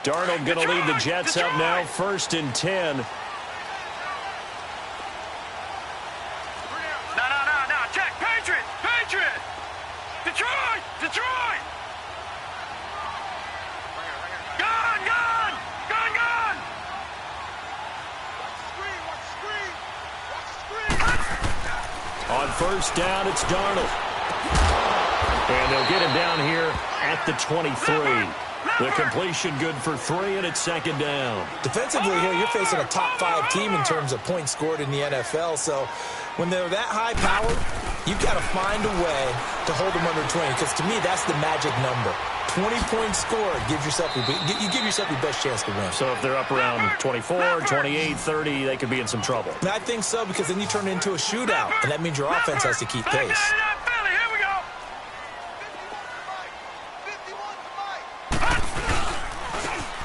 Darnold going to lead the Jets up now, 1st and 10. No. Check. Patriot. Detroit. Gun. On 1st down, it's Darnold. And they'll get him down here at the 23. The completion good for 3, and it's 2nd down. Defensively here, you're facing a top 5 team in terms of points scored in the NFL. So when they're that high powered, you've got to find a way to hold them under 20. Because to me, that's the magic number. 20 points scored, you give yourself your best chance to win. So if they're up around 24, 28, 30, they could be in some trouble. And I think so, because then you turn it into a shootout, and that means your offense has to keep pace.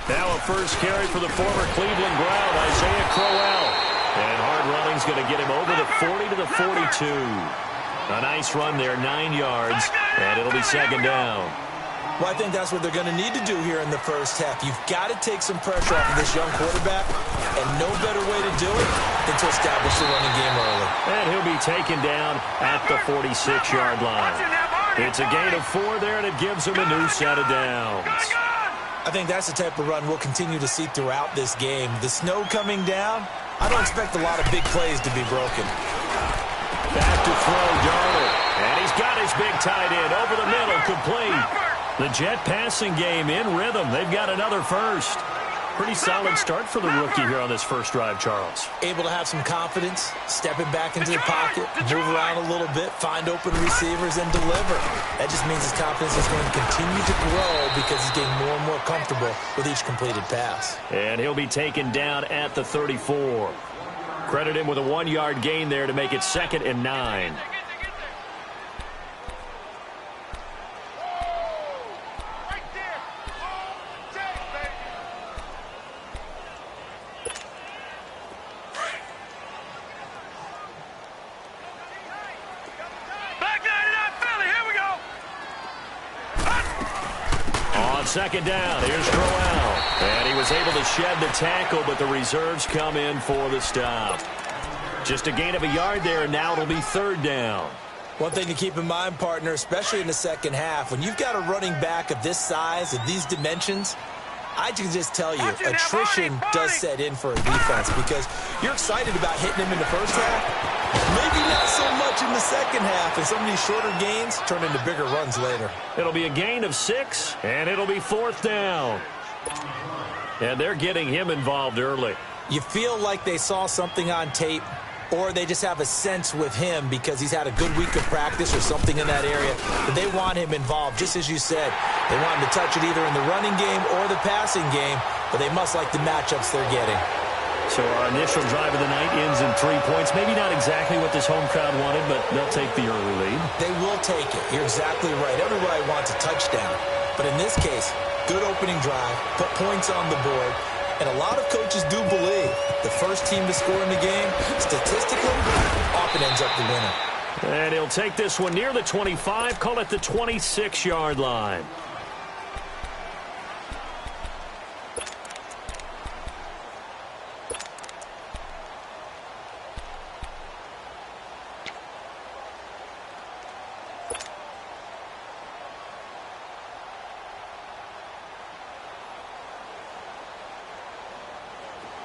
Now a first carry for the former Cleveland Brown, Isaiah Crowell. And hard running's going to get him over the 40 to the 42. A nice run there, 9 yards, and it'll be 2nd down. Well, I think that's what they're going to need to do here in the first half. You've got to take some pressure off of this young quarterback, and no better way to do it than to establish the running game early. And he'll be taken down at the 46-yard line. It's a gain of 4 there, and it gives him a new set of downs. I think that's the type of run we'll continue to see throughout this game. The snow coming down, I don't expect a lot of big plays to be broken. Back to throw, Darnold. And he's got his big tight end over the middle, complete. The Jet passing game in rhythm. They've got another first. Pretty solid start for the rookie here on this first drive, Charles. Able to have some confidence, stepping back into the pocket, move around a little bit, find open receivers, and deliver. That just means his confidence is going to continue to grow because he's getting more and more comfortable with each completed pass. And he'll be taken down at the 34. Credit him with a 1-yard gain there to make it 2nd and 9. On 2nd down, here's Crowell. And he was able to shed the tackle, but the reserves come in for the stop. Just a gain of a yard there, and now it'll be 3rd down. One thing to keep in mind, partner, especially in the second half, when you've got a running back of this size, of these dimensions, I can just tell you, attrition does set in for a defense because you're excited about hitting him in the first half. Maybe not so much in the second half, and some of these shorter gains turn into bigger runs later. It'll be a gain of 6, and it'll be 4th down. And they're getting him involved early. You feel like they saw something on tape, or they just have a sense with him because he's had a good week of practice or something in that area, but they want him involved, just as you said. They want him to touch it either in the running game or the passing game, but they must like the matchups they're getting. So our initial drive of the night ends in 3 points. Maybe not exactly what this home crowd wanted, but they'll take the early lead. They will take it. You're exactly right. Everybody wants a touchdown. But in this case, good opening drive, put points on the board, and a lot of coaches do believe the first team to score in the game, statistically, often ends up the winner. And he'll take this one near the 25, call it the 26-yard line.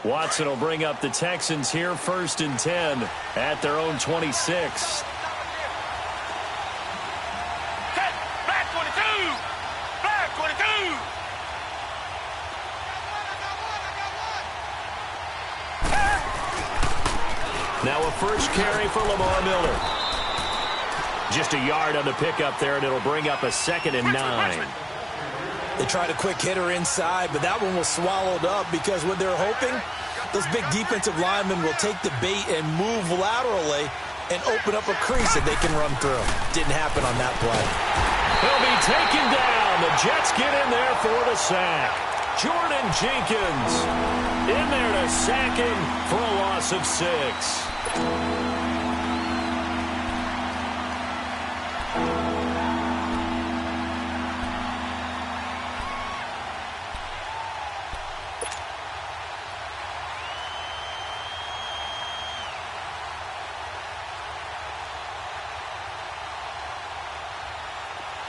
Watson will bring up the Texans here, 1st and 10 at their own 26. Black 22! Black 22! Now a first carry for Lamar Miller. Just a yard on the pickup there, and it'll bring up a 2nd and 9. They tried a quick hitter inside, but that one was swallowed up because what they're hoping, those big defensive linemen will take the bait and move laterally and open up a crease that they can run through. Didn't happen on that play. He'll be taken down. The Jets get in there for the sack. Jordan Jenkins in there to sack him for a loss of 6.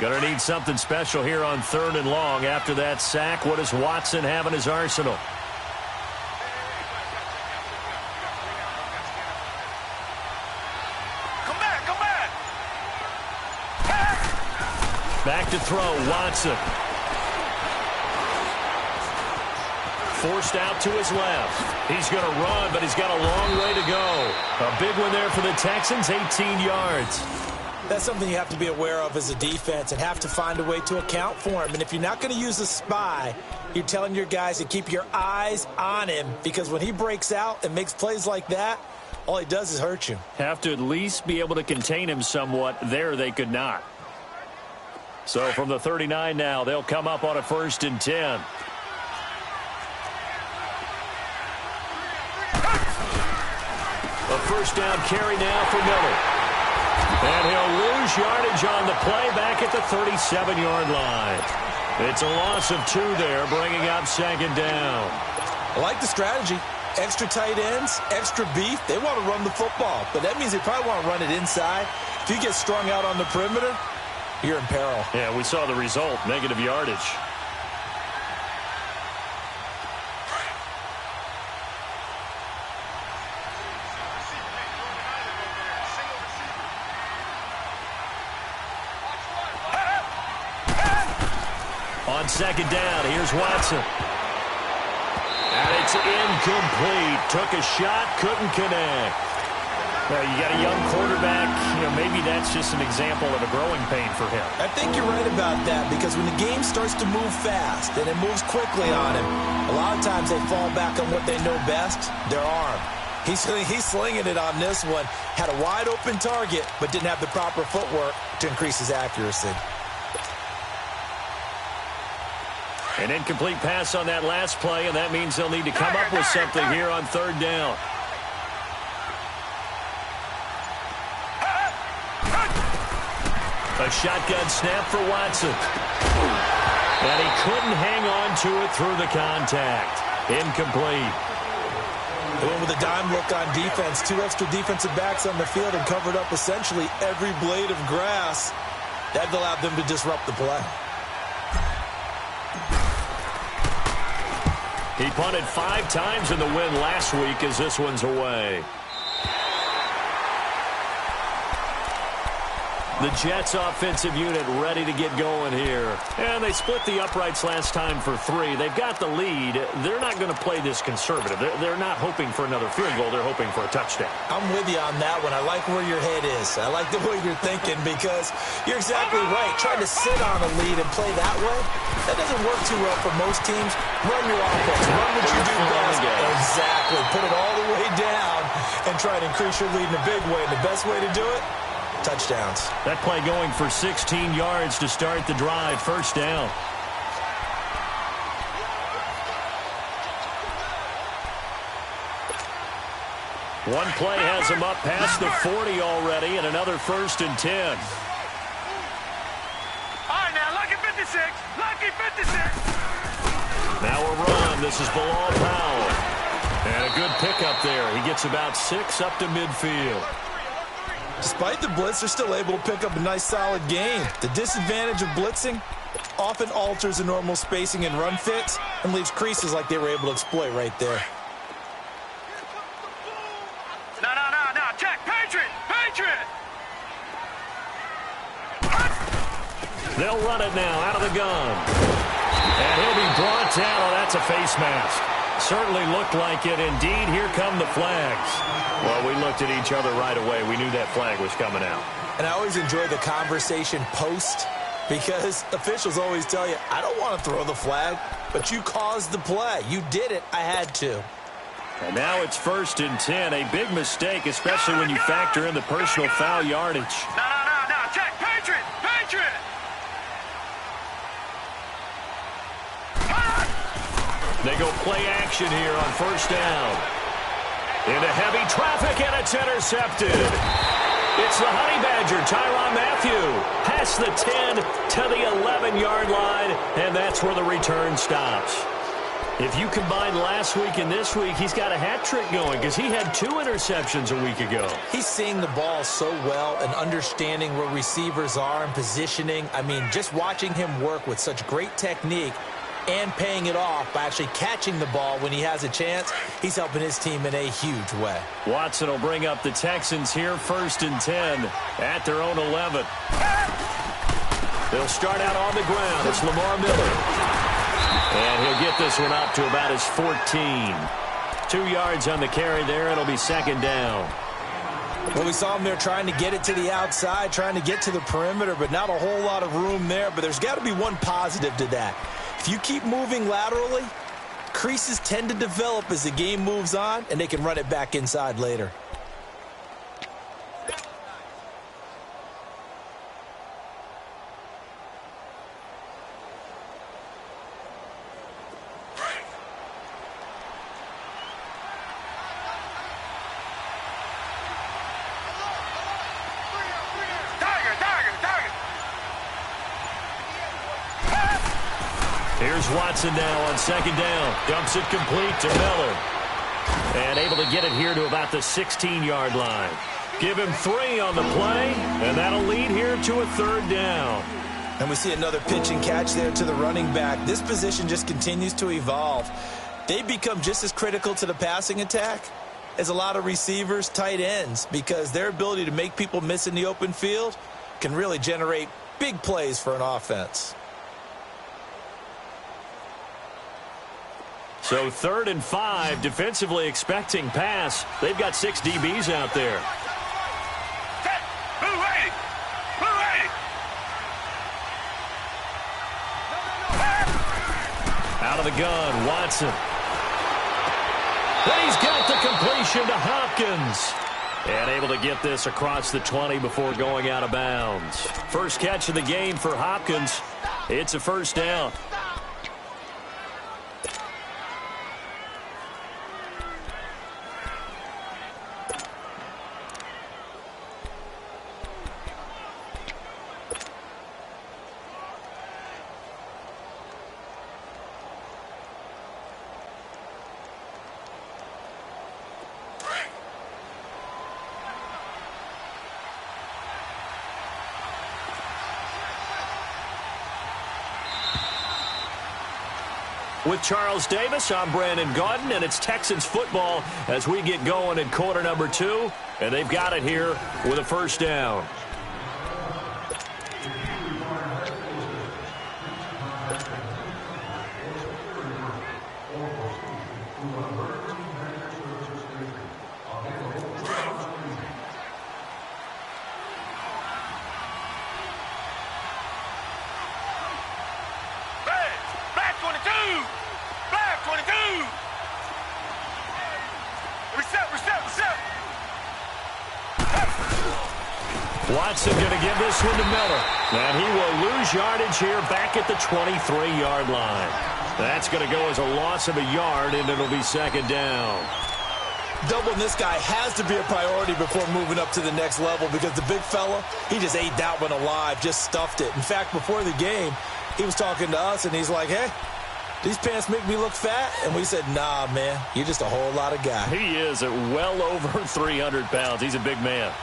Gonna need something special here on 3rd and long. After that sack, what does Watson have in his arsenal? Come back. Back to throw, Watson. Forced out to his left. He's going to run, but he's got a long way to go. A big one there for the Texans, 18 yards. That's something you have to be aware of as a defense and have to find a way to account for him. And if you're not going to use a spy, you're telling your guys to keep your eyes on him, because when he breaks out and makes plays like that, all he does is hurt you. Have to at least be able to contain him somewhat. There they could not. So from the 39 now, they'll come up on a 1st and 10. A 1st down carry now for Miller. And he'll lose yardage on the play back at the 37-yard line. It's a loss of 2 there, bringing up 2nd down. I like the strategy. Extra tight ends, extra beef. They want to run the football, but that means they probably want to run it inside. If you get strung out on the perimeter, you're in peril. Yeah, we saw the result, negative yardage. On 2nd down, here's Watson. And it's incomplete. Took a shot, couldn't connect. Well, you got a young quarterback. Maybe that's just an example of a growing pain for him. I think you're right about that, because when the game starts to move fast and it moves quickly on him, a lot of times they fall back on what they know best, their arm. He's slinging it on this one. Had a wide open target, but didn't have the proper footwork to increase his accuracy. An incomplete pass on that last play, and that means they'll need to come up with something here on 3rd down. A shotgun snap for Watson. And he couldn't hang on to it through the contact. Incomplete. They went with a dime look on defense. 2 extra defensive backs on the field and covered up essentially every blade of grass. That allowed them to disrupt the play. He punted 5 times in the win last week as this one's away. The Jets offensive unit ready to get going here. And they split the uprights last time for 3. They've got the lead. They're not going to play this conservative. They're not hoping for another field goal. They're hoping for a touchdown. I'm with you on that one. I like where your head is. I like the way you're thinking, because you're exactly right. Trying to sit on a lead and play that way, that doesn't work too well for most teams. Run your offense. Run what you do best. Exactly. Put it all the way down and try to increase your lead in a big way. And the best way to do it, touchdowns. That play going for 16 yards to start the drive. 1st down. One play has him up past the 40 already, and another 1st and 10. All right, now, lucky 56. Lucky 56. Now a run. This is Bilal Powell. And a good pickup there. He gets about 6 up to midfield. Despite the blitz, they're still able to pick up a nice, solid gain. The disadvantage of blitzing often alters the normal spacing and run fits and leaves creases like they were able to exploit right there. No. Check. Patriot. They'll run it now out of the gun. And he'll be brought down. Oh, that's a face mask. Certainly looked like it. Indeed, here come the flags. Well, we looked at each other right away. We knew that flag was coming out. And I always enjoy the conversation post, because officials always tell you, I don't want to throw the flag, but you caused the play. You did it. I had to. And now it's 1st and 10. A big mistake, especially when you factor in the personal foul yardage. No. Check. Patriot. They go play action here on 1st down. Into heavy traffic, and it's intercepted. It's the Honey Badger, Tyrann Mathieu. Past the 10 to the 11-yard line, and that's where the return stops. If you combine last week and this week, he's got a hat trick going because he had 2 interceptions a week ago. He's seeing the ball so well and understanding where receivers are and positioning. I mean, just watching him work with such great technique and paying it off by actually catching the ball when he has a chance, he's helping his team in a huge way. Watson will bring up the Texans here 1st and 10 at their own 11. They'll start out on the ground. It's Lamar Miller. And he'll get this one up to about his 14. 2 yards on the carry there. It'll be 2nd down. Well, we saw him there trying to get it to the outside, trying to get to the perimeter, but not a whole lot of room there. But there's got to be one positive to that. If you keep moving laterally, creases tend to develop as the game moves on, and they can run it back inside later. Here's Watson now on 2nd down. Dumps it complete to Miller. And able to get it here to about the 16-yard line. Give him 3 on the play, and that'll lead here to a 3rd down. And we see another pitch and catch there to the running back. This position just continues to evolve. They become just as critical to the passing attack as a lot of receivers, tight ends, because their ability to make people miss in the open field can really generate big plays for an offense. So 3rd and 5, defensively expecting pass. They've got 6 DBs out there. Out of the gun, Watson. And he's got the completion to Hopkins. And able to get this across the 20 before going out of bounds. First catch of the game for Hopkins. It's a 1st down. With Charles Davis, I'm Brandon Gaudin, and it's Texans football as we get going in quarter number 2. And they've got it here with a 1st down. Watson going to give this one to Miller. And he will lose yardage here back at the 23-yard line. That's going to go as a loss of a yard, and it'll be 2nd down. Doubling this guy has to be a priority before moving up to the next level because the big fella, he just ate that one alive, just stuffed it. In fact, before the game, he was talking to us, and he's like, hey, these pants make me look fat? And we said, nah, man, you're just a whole lot of guy. He is at well over 300 pounds. He's a big man.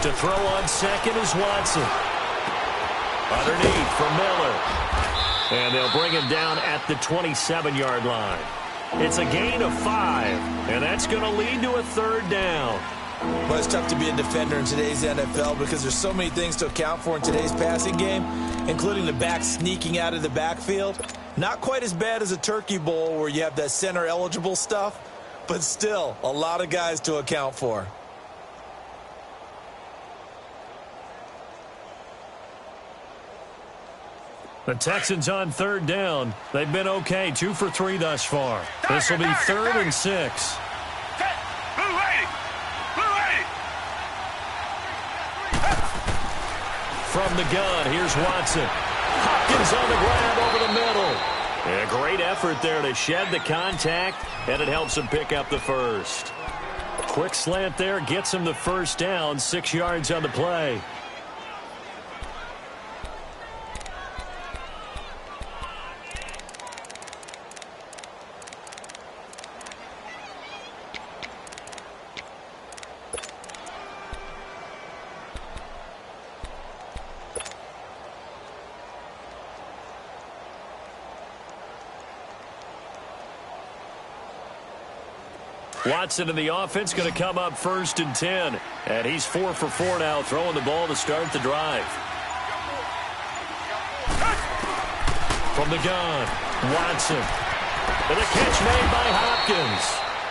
To throw on 2nd is Watson. Underneath for Miller. And they'll bring him down at the 27-yard line. It's a gain of 5, and that's going to lead to a 3rd down. Well, it's tough to be a defender in today's NFL because there's so many things to account for in today's passing game, including the back sneaking out of the backfield. Not quite as bad as a turkey bowl where you have that center-eligible stuff, but still a lot of guys to account for. The Texans on 3rd down. They've been okay, 2 for 3 thus far. This will be 3rd and 6. From the gun, here's Watson. Hopkins on the grab over the middle. A great effort there to shed the contact, and it helps him pick up the first. Quick slant there gets him the first down, 6 yards on the play. Watson in the offense going to come up 1st and 10. And he's 4 for 4 now, throwing the ball to start the drive. From the gun, Watson. And a catch made by Hopkins.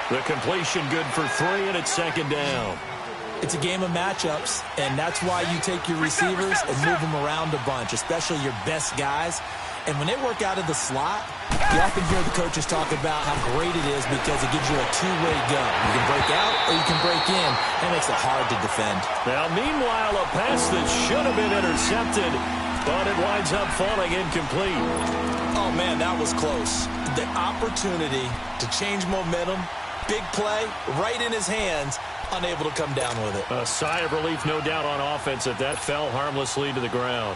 The completion good for 3, and it's 2nd down. It's a game of matchups, and that's why you take your receivers and move them around a bunch, especially your best guys. And when they work out of the slot, you often hear the coaches talk about how great it is because it gives you a two-way go. You can break out or you can break in. That makes it hard to defend. Now, meanwhile, a pass that should have been intercepted, but it winds up falling incomplete. Oh, man, that was close. The opportunity to change momentum, big play, right in his hands, unable to come down with it. A sigh of relief, no doubt, on offense that fell harmlessly to the ground.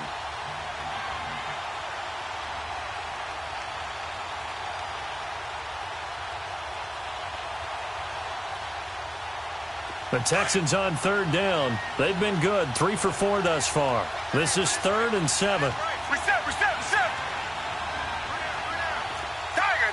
The Texans on 3rd down. They've been good, 3 for 4 thus far. This is 3rd and 7. Reset. Tiger.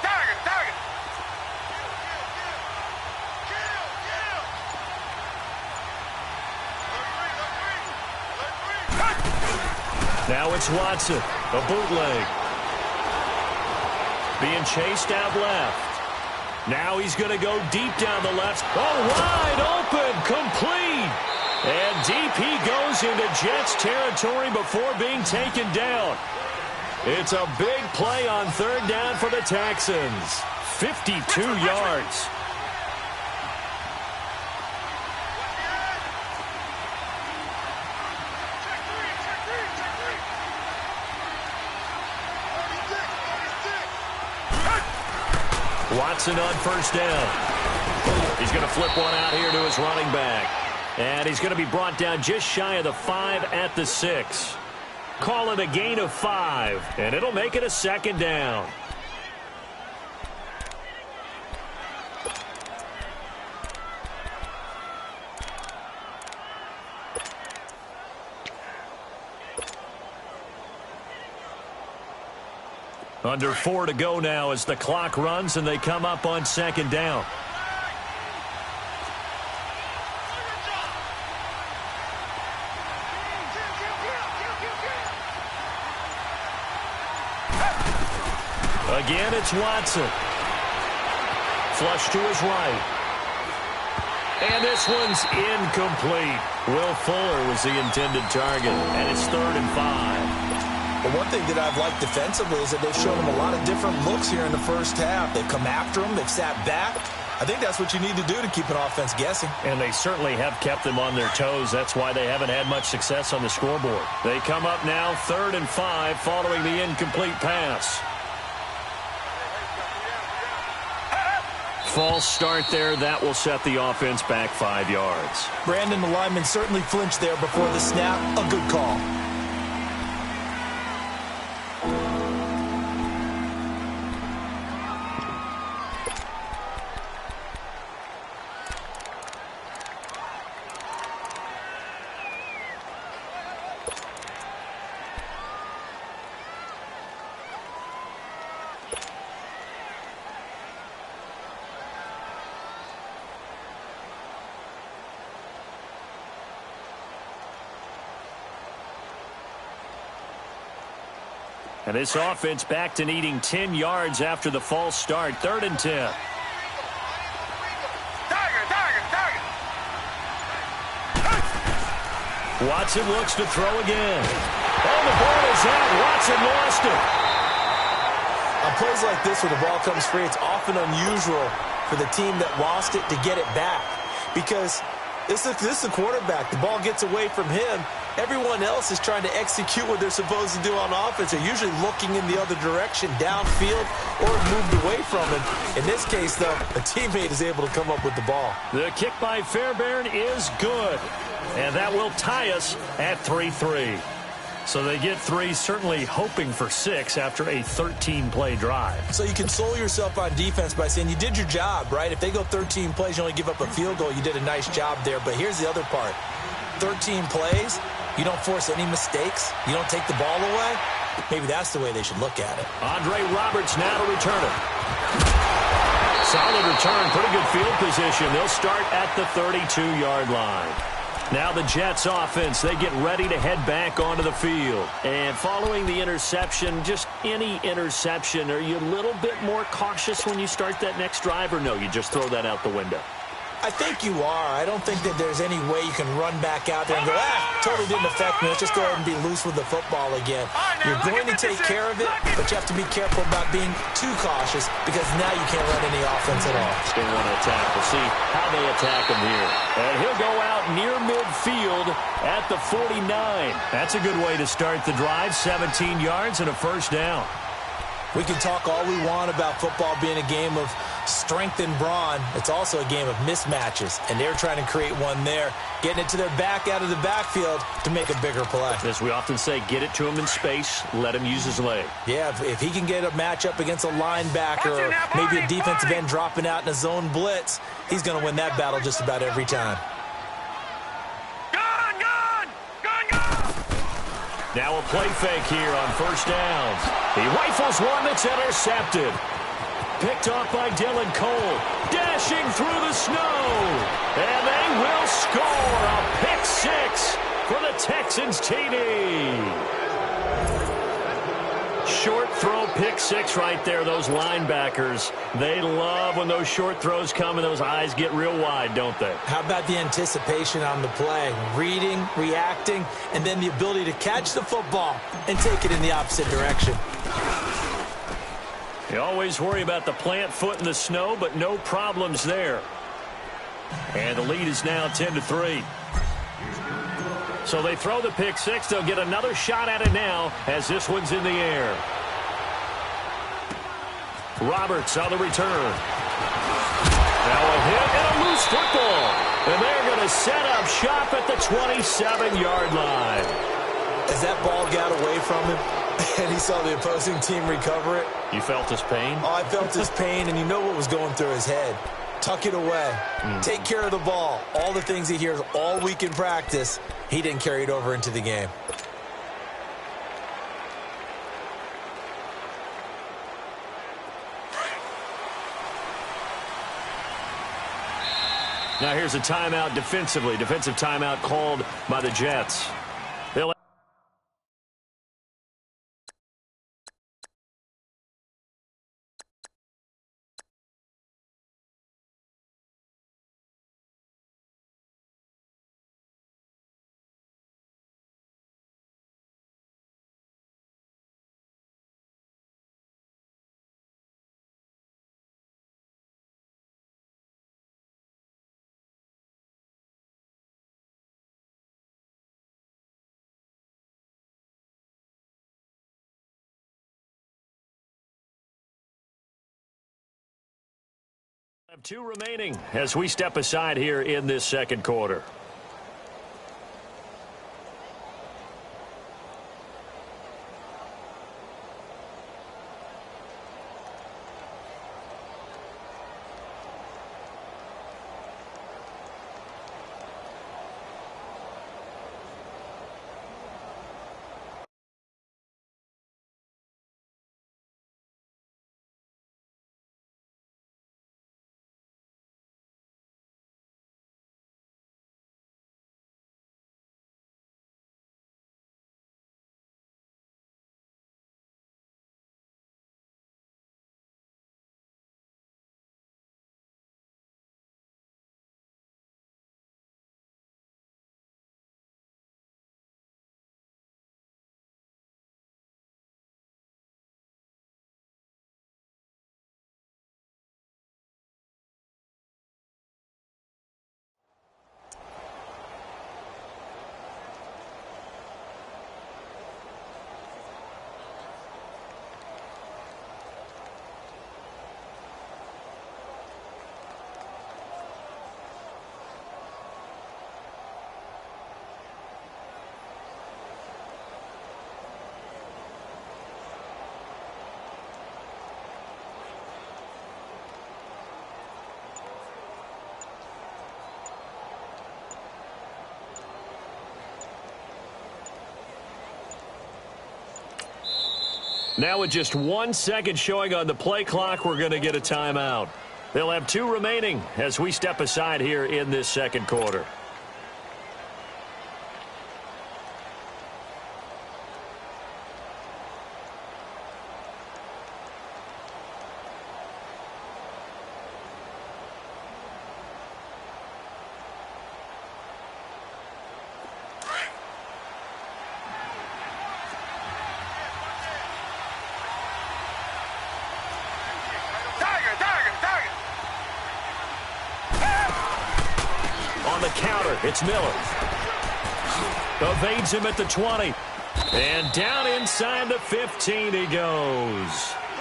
Now it's Watson, a bootleg. Being chased out left. Now he's going to go deep down the left. Oh, wide open, complete. And deep he goes into Jets territory before being taken down. It's a big play on 3rd down for the Texans. 52 yards. Watson on 1st down. He's going to flip one out here to his running back. And he's going to be brought down just shy of the 5 at the 6. Call it a gain of 5, and it'll make it a 2nd down. Under 4 to go now as the clock runs and they come up on 2nd down. Again, it's Watson. Flush to his right. And this one's incomplete. Will Fuller was the intended target, and it's 3rd and 5. But one thing that I've liked defensively is that they've shown him a lot of different looks here in the first half. They've come after him. They've sat back. I think that's what you need to do to keep an offense guessing. And they certainly have kept them on their toes. That's why they haven't had much success on the scoreboard. They come up now 3rd and 5 following the incomplete pass. False start there. That will set the offense back 5 yards. Brandon, the lineman certainly flinched there before the snap. A good call. And this offense back to needing 10 yards after the false start. 3rd and 10. Watson looks to throw again. Oh, the ball is out. Watson lost it. On plays like this where the ball comes free, it's often unusual for the team that lost it to get it back. Because this is a quarterback. The ball gets away from him, Everyone else is trying to execute what they're supposed to do on offense. They're usually looking in the other direction, downfield, or moved away from him. In this case, though, a teammate is able to come up with the ball. The kick by Fairbairn is good. And that will tie us at 3-3. So they get 3, certainly hoping for 6 after a 13-play drive. So you console yourself on defense by saying you did your job, right? If they go 13 plays, you only give up a field goal, you did a nice job there. But here's the other part. 13 plays, you don't force any mistakes, you don't take the ball away. Maybe that's the way they should look at it. Andre Roberts now to return it. Solid return, pretty good field position. They'll start at the 32-yard line. Now the Jets offense, they get ready to head back onto the field. And following the interception, just any interception, are you a little bit more cautious when you start that next drive, or no, you just throw that out the window? I think you are. I don't think that there's any way you can run back out there and go, totally didn't affect me. Let's just go ahead and be loose with the football again. You're going to take care of it, but you have to be careful about being too cautious because now you can't run any offense at all. Still want to attack. We'll see how they attack him here. And he'll go out near midfield at the 49. That's a good way to start the drive. 17 yards and a first down. We can talk all we want about football being a game of strength and brawn. It's also a game of mismatches, and they're trying to create one there, getting it to their back out of the backfield to make a bigger play. As we often say, get it to him in space, let him use his leg. Yeah, if he can get a matchup against a linebacker or maybe a defensive end dropping out in a zone blitz, he's going to win that battle just about every time. Now a play fake here on first downs. He rifles one that's intercepted. Picked off by Dylan Cole. Dashing through the snow. And they will score a pick 6 for the Texans TD. Short throw, pick 6 right there. Those linebackers, they love when those short throws come and those eyes get real wide, don't they? How about the anticipation on the play? Reading, reacting, and then the ability to catch the football and take it in the opposite direction. You always worry about the plant foot in the snow, but no problems there. And the lead is now 10-3. So they throw the pick 6. They'll get another shot at it now as this one's in the air. Roberts on the return. Now a hit and a loose football. And they're going to set up shop at the 27-yard line. As that ball got away from him and he saw the opposing team recover it. You felt his pain? Oh, I felt his pain, and you know what was going through his head. Tuck it away. Take care of the ball. All the things he hears all week in practice, he didn't carry it over into the game. Now here's a timeout defensively. Defensive timeout called by the Jets. They'll have 2 remaining as we step aside here in this second quarter. Now with just 1 second showing on the play clock, we're going to get a timeout. They'll have 2 remaining as we step aside here in this second quarter. On the counter, it's Miller. Evades him at the 20. And down inside the 15 he goes.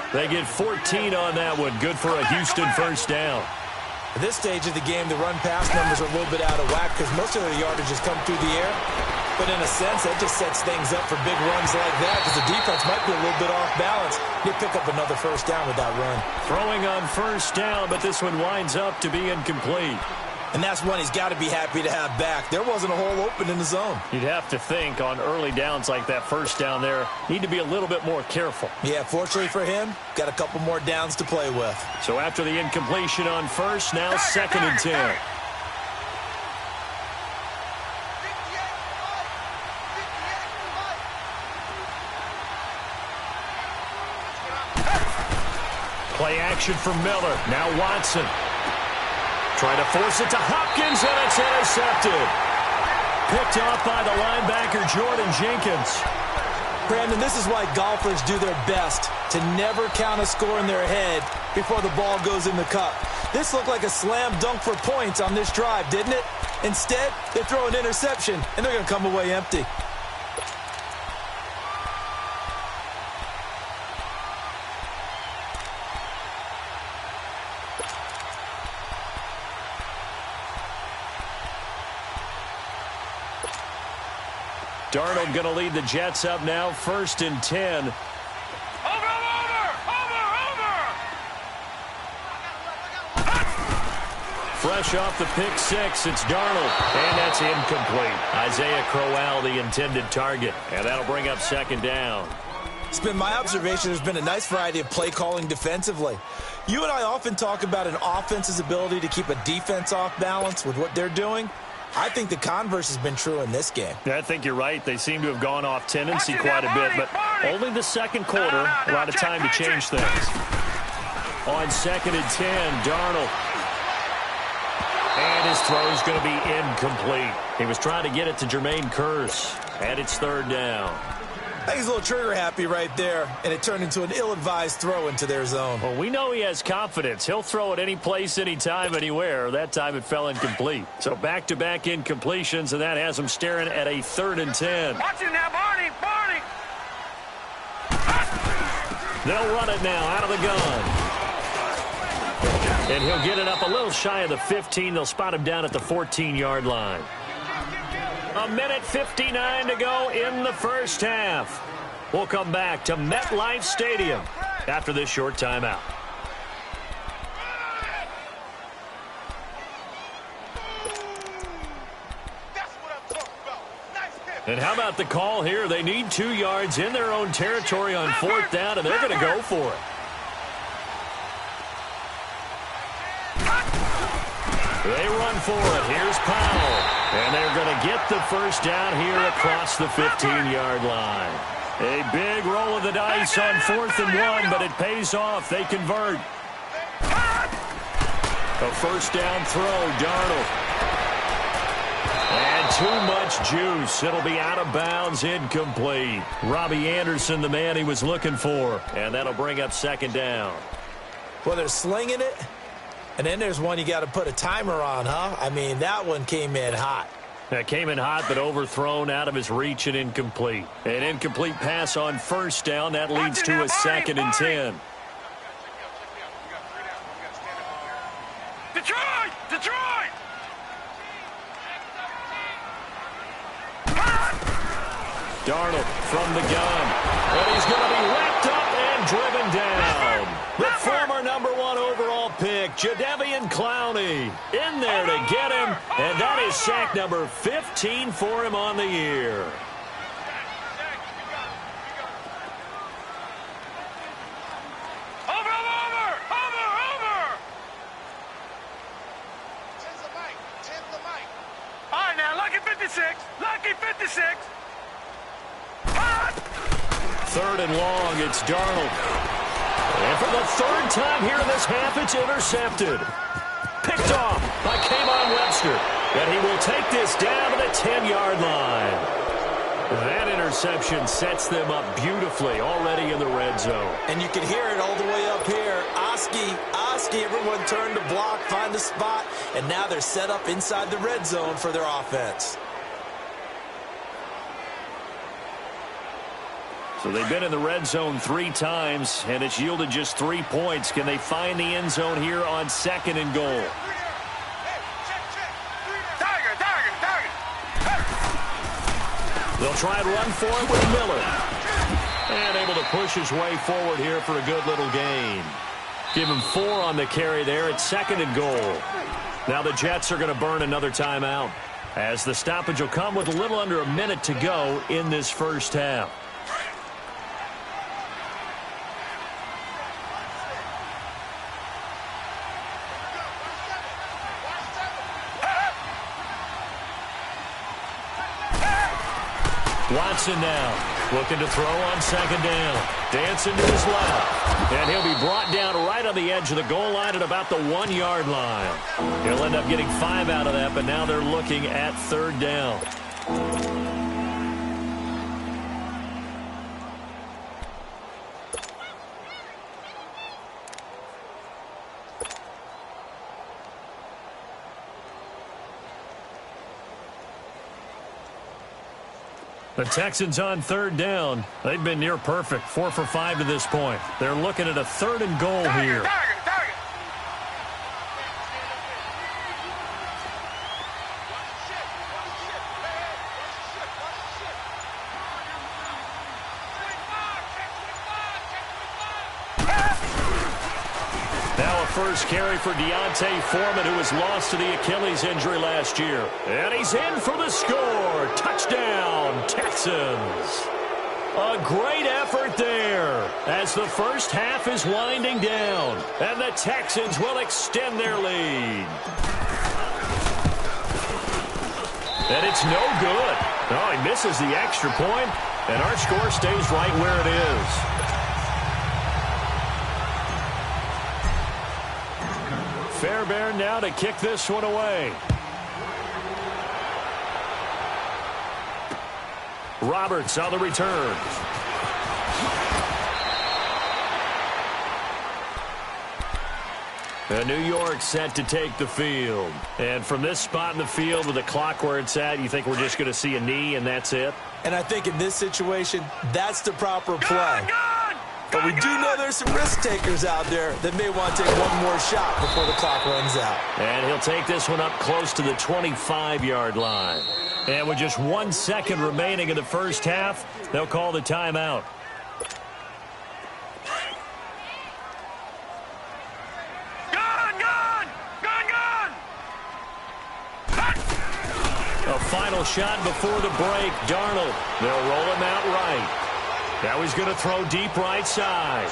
They get 14 on that one. Good for a Houston first down. At this stage of the game, the run-pass numbers are a little bit out of whack because most of their yardage has come through the air. But in a sense, that just sets things up for big runs like that because the defense might be a little bit off balance. They pick up another first down with that run. Throwing on first down, but this one winds up to be incomplete. And that's one he's got to be happy to have back. There wasn't a hole open in the zone. You'd have to think on early downs like that first down there, need to be a little bit more careful. Yeah, fortunately for him, got a couple more downs to play with. So after the incompletion on first, now second and 10. Play action for Miller. Now Watson. Trying to force it to Hopkins, and it's intercepted. Picked off by the linebacker, Jordan Jenkins. Brandon, this is why golfers do their best to never count a score in their head before the ball goes in the cup. This looked like a slam dunk for points on this drive, didn't it? Instead, they throw an interception, and they're going to come away empty. Darnold going to lead the Jets up now, first and 10. Over! Fresh off the pick six, it's Darnold, and that's incomplete. Isaiah Crowell, the intended target, and that'll bring up second down. It's been my observation there's been a nice variety of play calling defensively. You and I often talk about an offense's ability to keep a defense off balance with what they're doing. I think the converse has been true in this game. Yeah, I think you're right. They seem to have gone off tendency quite a bit, but only the second quarter, a lot of time to change things. On second and 10, Darnold. And his throw is going to be incomplete. He was trying to get it to Jermaine Kearse, and it's third down. I think he's a little trigger happy right there, and it turned into an ill-advised throw into their zone. Well, we know he has confidence. He'll throw it any place, anytime, anywhere. That time it fell incomplete. So back-to-back incompletions, and that has him staring at a third and 10. Watch it now, Barney! They'll run it now out of the gun. And he'll get it up a little shy of the 15. They'll spot him down at the 14-yard line. A minute 59 to go in the first half. We'll come back to MetLife Stadium after this short timeout. And how about the call here? They need 2 yards in their own territory on fourth down, and they're going to go for it. They run for it. Here's Powell. And they're going to get the first down here across the 15-yard line. A big roll of the dice on 4th and 1, but it pays off. They convert. A first down throw, Darnold. And too much juice. It'll be out of bounds, incomplete. Robbie Anderson, the man he was looking for. And that'll bring up second down. Well, they're slinging it. And then there's one you got to put a timer on, huh? I mean, that one came in hot. That came in hot, but overthrown, out of his reach, and incomplete. An incomplete pass on first down. That leads to a second and 10. Detroit! Darnold from the gun. And he's going to be wrapped up and driven down. The former #1 overall pick, Jadeveon Clowney, in there to get him. And that is sack number 15 for him on the year. 6. Hot. 3rd and long, it's Darnold. And for the 3rd time here in this half, it's intercepted. Picked off by K'Von Webster. And he will take this down to the 10-yard line. That interception sets them up beautifully already in the red zone. And you can hear it all the way up here. Oski, everyone turned to block, find the spot, and now they're set up inside the red zone for their offense. So they've been in the red zone 3 times, and it's yielded just 3 points. Can they find the end zone here on 2nd and goal? They'll try and run for it with Miller. And able to push his way forward here for a good little gain. Give him 4 on the carry there at 2nd and goal. Now the Jets are going to burn another timeout, as the stoppage will come with a little under a minute to go in this first half. Watson now, looking to throw on 2nd down. Dancing to his left. And he'll be brought down right on the edge of the goal line at about the 1-yard line. He'll end up getting 5 out of that, but now they're looking at 3rd down. The Texans on 3rd down. They've been near perfect, 4 for 5 to this point. They're looking at a 3rd and goal here. Now a first carry for Deontay Foreman, who was lost to the Achilles injury last year. And he's in for the score. Touchdown, Texans. A great effort there as the first half is winding down. And the Texans will extend their lead. And it's no good. Oh, he misses the extra point, and our score stays right where it is. Fairbairn now to kick this one away. Roberts on the return. And New York set to take the field. And from this spot in the field with the clock where it's at, you think we're just going to see a knee and that's it? And I think in this situation, that's the proper play. But we do know there's some risk takers out there that may want to take one more shot before the clock runs out. And he'll take this one up close to the 25-yard line. And with just 1 second remaining in the first half, they'll call the timeout. A final shot before the break. Darnold. They'll roll him out right. Now he's going to throw deep right side.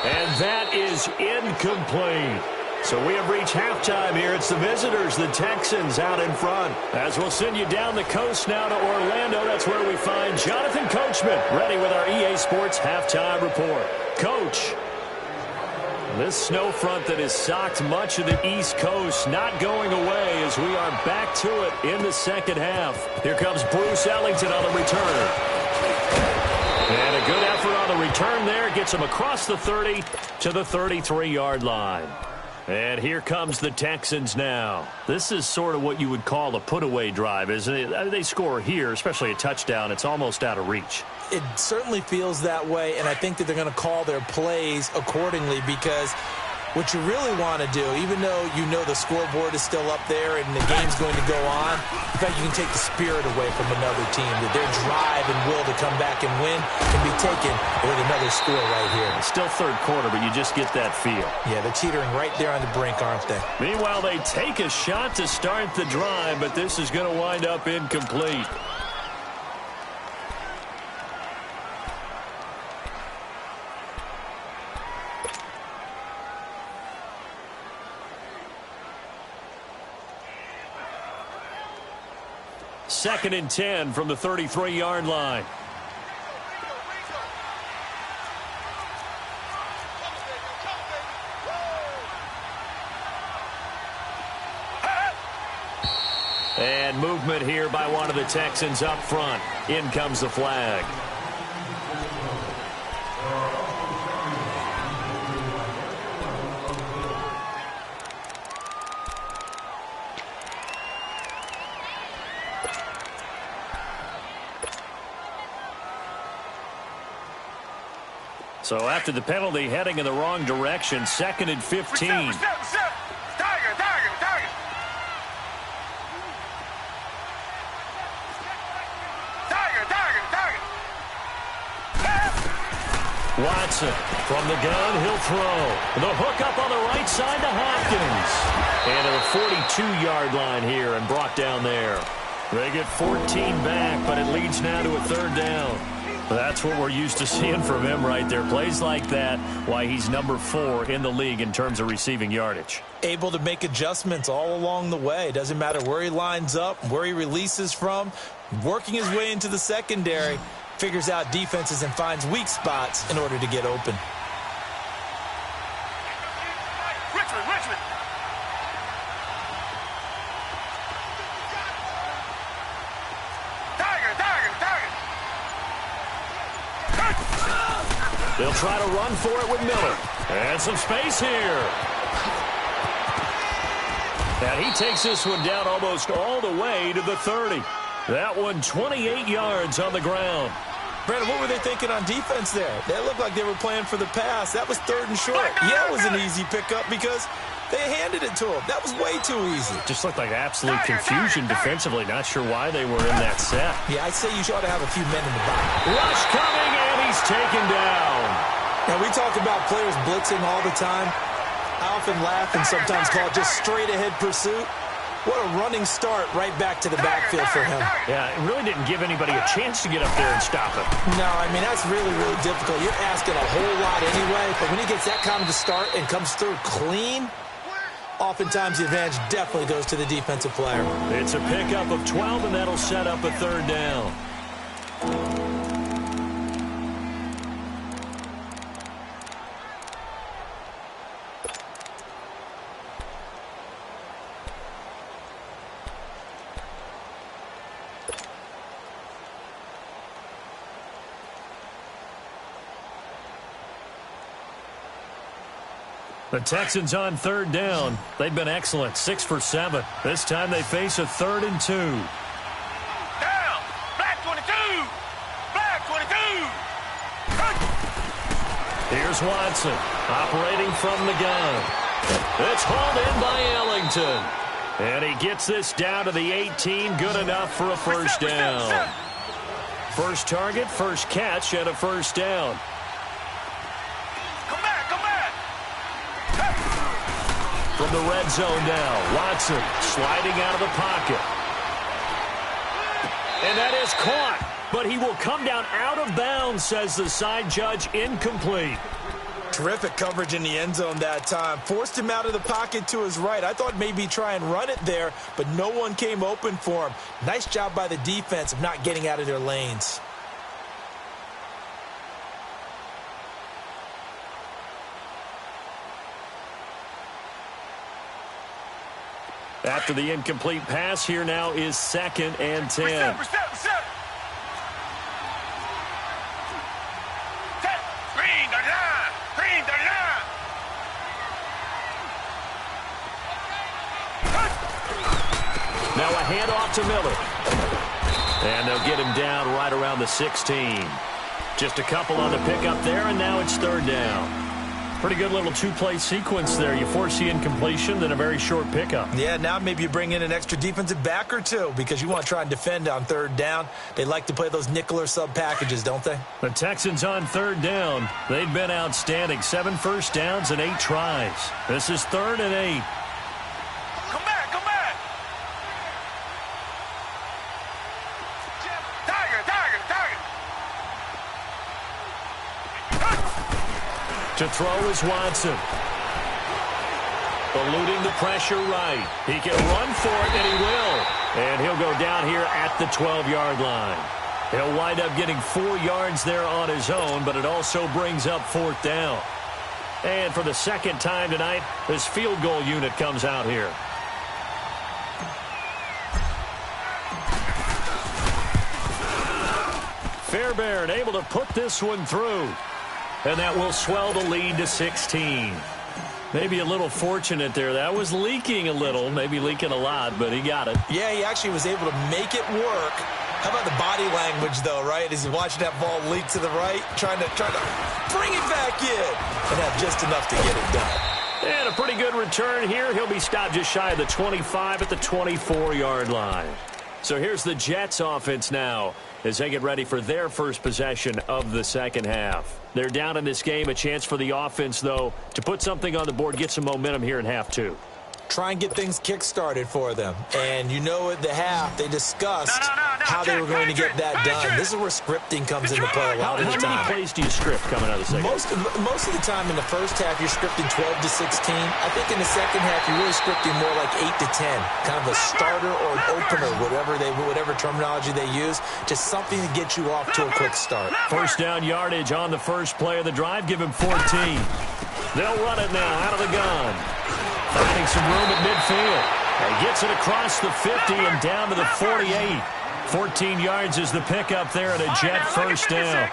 And that is incomplete. So we have reached halftime here. It's the visitors, the Texans, out in front. As we'll send you down the coast now to Orlando. That's where we find Jonathan Coachman, ready with our EA Sports halftime report. Coach, this snow front that has socked much of the East Coast not going away as we are back to it in the second half. Here comes Bruce Ellington on the return. And a good effort on the return there. Gets him across the 30 to the 33-yard line. And here comes the Texans now. This is sort of what you would call a put-away drive, isn't it? They score here, especially a touchdown. It's almost out of reach. It certainly feels that way, and I think that they're going to call their plays accordingly because what you really want to do, even though you know the scoreboard is still up there and the game's going to go on, in fact, you can take the spirit away from another team, that their drive and will to come back and win can be taken with another score right here. It's still third quarter, but you just get that feel. Yeah, they're teetering right there on the brink, aren't they? Meanwhile, they take a shot to start the drive, but this is going to wind up incomplete. 2nd and 10 from the 33-yard line. And movement here by one of the Texans up front. In comes the flag. So after the penalty, heading in the wrong direction, 2nd and 15. Tiger. Watson from the gun, he'll throw. The hook up on the right side to Hopkins. And at the 42-yard line here and brought down there. They get 14 back, but it leads now to a 3rd down. That's what we're used to seeing from him right there. Plays like that, why he's number 4 in the league in terms of receiving yardage. Able to make adjustments all along the way. Doesn't matter where he lines up, where he releases from. Working his way into the secondary. Figures out defenses and finds weak spots in order to get open. Richmond. Tiger. They'll try to run for it with Miller. And some space here. And he takes this one down almost all the way to the 30. That one 28 yards on the ground. Brandon, what were they thinking on defense there? They looked like they were playing for the pass. That was 3rd and short. Yeah, it was an easy pickup because they handed it to him. That was way too easy. Just looked like absolute confusion defensively. Not sure why they were in that set. Yeah, I'd say you ought to have a few men in the box. Rush coming, and he's taken down. Now, we talk about players blitzing all the time. I often laugh and sometimes call it just straight-ahead pursuit. What a running start right back to the backfield for him. Yeah, it really didn't give anybody a chance to get up there and stop him. No, I mean, that's really, really difficult. You're asking a whole lot anyway, but when he gets that kind of a start and comes through clean, oftentimes the advantage definitely goes to the defensive player. It's a pickup of 12, and that'll set up a 3rd down. The Texans on 3rd down. They've been excellent, 6 for 7. This time they face a 3rd and 2. Down. Black 22. Black 22. Here's Watson operating from the gun. It's hauled in by Ellington. And he gets this down to the 18. Good enough for a 1st down. First target, first catch, and a 1st down. From the red zone now, Watson sliding out of the pocket. And that is caught, but he will come down out of bounds, says the side judge, incomplete. Terrific coverage in the end zone that time. Forced him out of the pocket to his right. I thought maybe try and run it there, but no one came open for him. Nice job by the defense of not getting out of their lanes. After the incomplete pass, here now is 2nd and 10. Reset. Green the line. Now a handoff to Miller. And they'll get him down right around the 16. Just a couple on the pickup there, and now it's 3rd down. Pretty good little 2-play sequence there. You force the incompletion, then a very short pickup. Yeah, now maybe you bring in an extra defensive back or two because you want to try and defend on 3rd down. They like to play those nickel or sub packages, don't they? The Texans on 3rd down. They've been outstanding. 7 first downs and 8 tries. This is 3rd and 8. Come back. To throw is Watson. Eluding the pressure right. He can run for it, and he will. And he'll go down here at the 12-yard line. He'll wind up getting 4 yards there on his own, but it also brings up 4th down. And for the second time tonight, this field goal unit comes out here. Fairbairn able to put this one through. And that will swell the lead to 16. Maybe a little fortunate there. That was leaking a little, maybe leaking a lot, but he got it. Yeah, he actually was able to make it work. How about the body language, though, right? As he's watching that ball leak to the right, trying to bring it back in and have just enough to get it done. And a pretty good return here. He'll be stopped just shy of the 25 at the 24-yard line. So here's the Jets offense now as they get ready for their first possession of the second half. They're down in this game. A chance for the offense, though, to put something on the board, get some momentum here in half 2. Try and get things kick-started for them. And you know at the half, they discussed how they were going to get that done. This is where scripting comes into play a lot of the time. How many plays do you script coming out of the second? Most of the time in the first half, you're scripting 12 to 16. I think in the second half, you're really scripting more like 8 to 10. Kind of a starter or an opener, whatever terminology they use. Just something to get you off to a quick start. First down yardage on the first play of the drive. Give him 14. They'll run it now out of the gun. Finding some room at midfield. And gets it across the 50 and down to the 48. 14 yards is the pickup there at a Jet first down.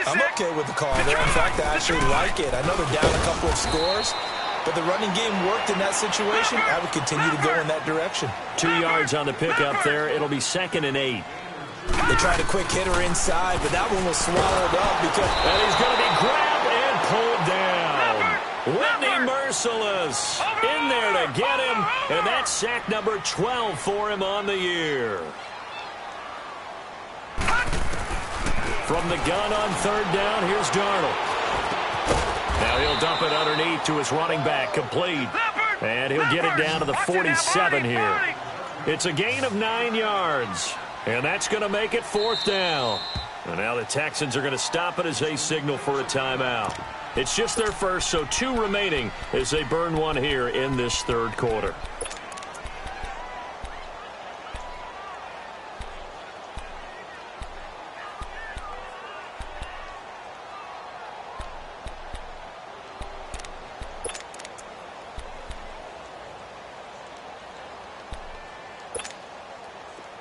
I'm okay with the call there. In fact, I actually like it. I know they're down a couple of scores, but the running game worked in that situation. I would continue to go in that direction. 2 yards on the pickup there. It'll be 2nd and 8. They tried a quick hitter inside, but that one was swallowed up because... And he's going to be grabbed and pulled down. Whitney Merciless in there to get him, and that's sack number 12 for him on the year. From the gun on 3rd down, here's Darnold. Now he'll dump it underneath to his running back, complete. And he'll get it down to the 47 here. It's a gain of 9 yards, and that's going to make it 4th down. And now the Texans are going to stop it as they signal for a timeout. It's just their first, so 2 remaining as they burn one here in this 3rd quarter.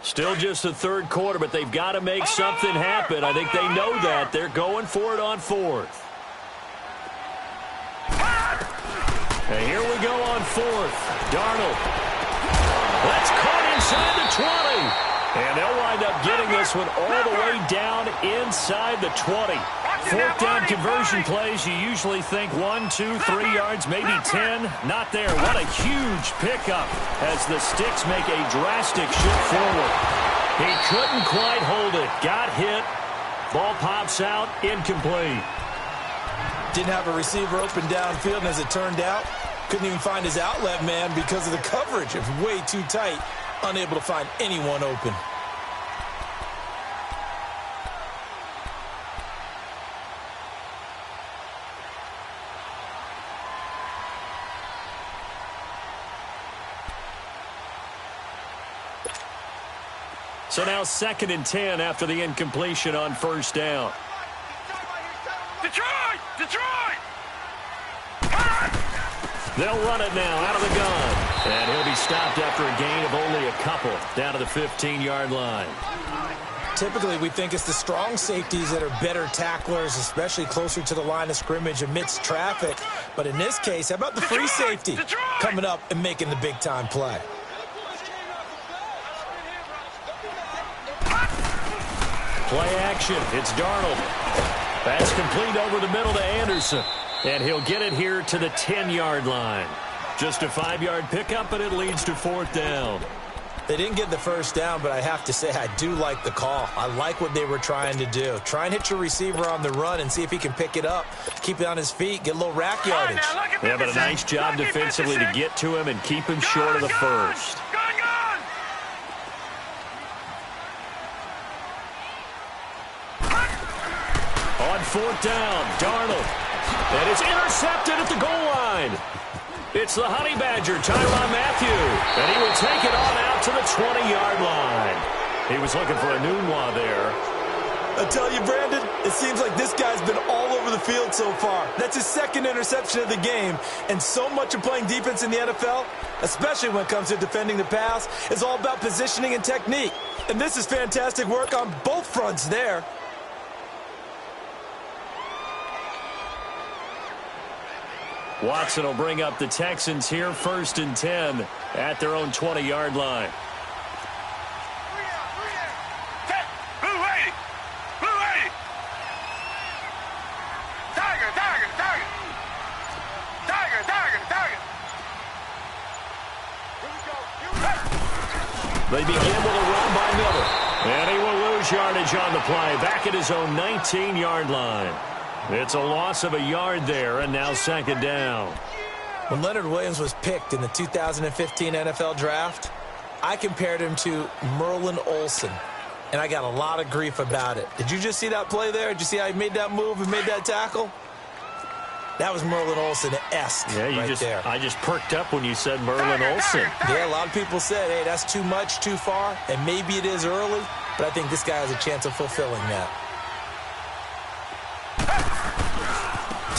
Still just the 3rd quarter, but they've got to make something happen. I think they know that. They're going for it on 4th. And here we go on 4th. Darnold. That's caught inside the 20. And they'll wind up getting this one all the way down inside the 20. 4th down conversion plays, you usually think 1, 2, 3 yards, maybe 10. Not there. What a huge pickup as the Sticks make a drastic shift forward. He couldn't quite hold it. Got hit. Ball pops out. Incomplete. Didn't have a receiver open downfield, and as it turned out, couldn't even find his outlet man because of the coverage. It was way too tight. Unable to find anyone open. So now 2nd and 10 after the incompletion on 1st down. Detroit! Detroit! They'll run it now out of the gun. And he'll be stopped after a gain of only a couple down to the 15-yard line. Typically, we think it's the strong safeties that are better tacklers, especially closer to the line of scrimmage amidst traffic. But in this case, how about the free safety coming up and making the big-time play? Play action. It's Darnold. That's complete over the middle to Anderson. And he'll get it here to the 10-yard line. Just a 5-yard pickup, and it leads to 4th down. They didn't get the first down, but I have to say I do like the call. I like what they were trying to do. Try and hit your receiver on the run and see if he can pick it up, keep it on his feet, get a little rack yardage. Yeah, but a nice job defensively to get to him and keep him short of the first. On 4th down, Darnold. And it's intercepted at the goal line. It's the Honey Badger, Tyrann Mathieu, and he will take it on out to the 20-yard line. He was looking for a Nunwa there. I tell you, Brandon, it seems like this guy's been all over the field so far. That's his second interception of the game, and so much of playing defense in the NFL, especially when it comes to defending the pass, is all about positioning and technique. And this is fantastic work on both fronts there. Watson will bring up the Texans here, 1st and 10 at their own 20-yard line. They begin with a run by Miller. And he will lose yardage on the play, back at his own 19-yard line. It's a loss of a yard there, and now 2nd down. When Leonard Williams was picked in the 2015 NFL Draft, I compared him to Merlin Olsen, and I got a lot of grief about it. Did you just see that play there? Did you see how he made that move and made that tackle? That was Merlin Olsen-esque there. I just perked up when you said Merlin Olsen. Yeah, a lot of people said, hey, that's too much, too far, and maybe it is early, but I think this guy has a chance of fulfilling that.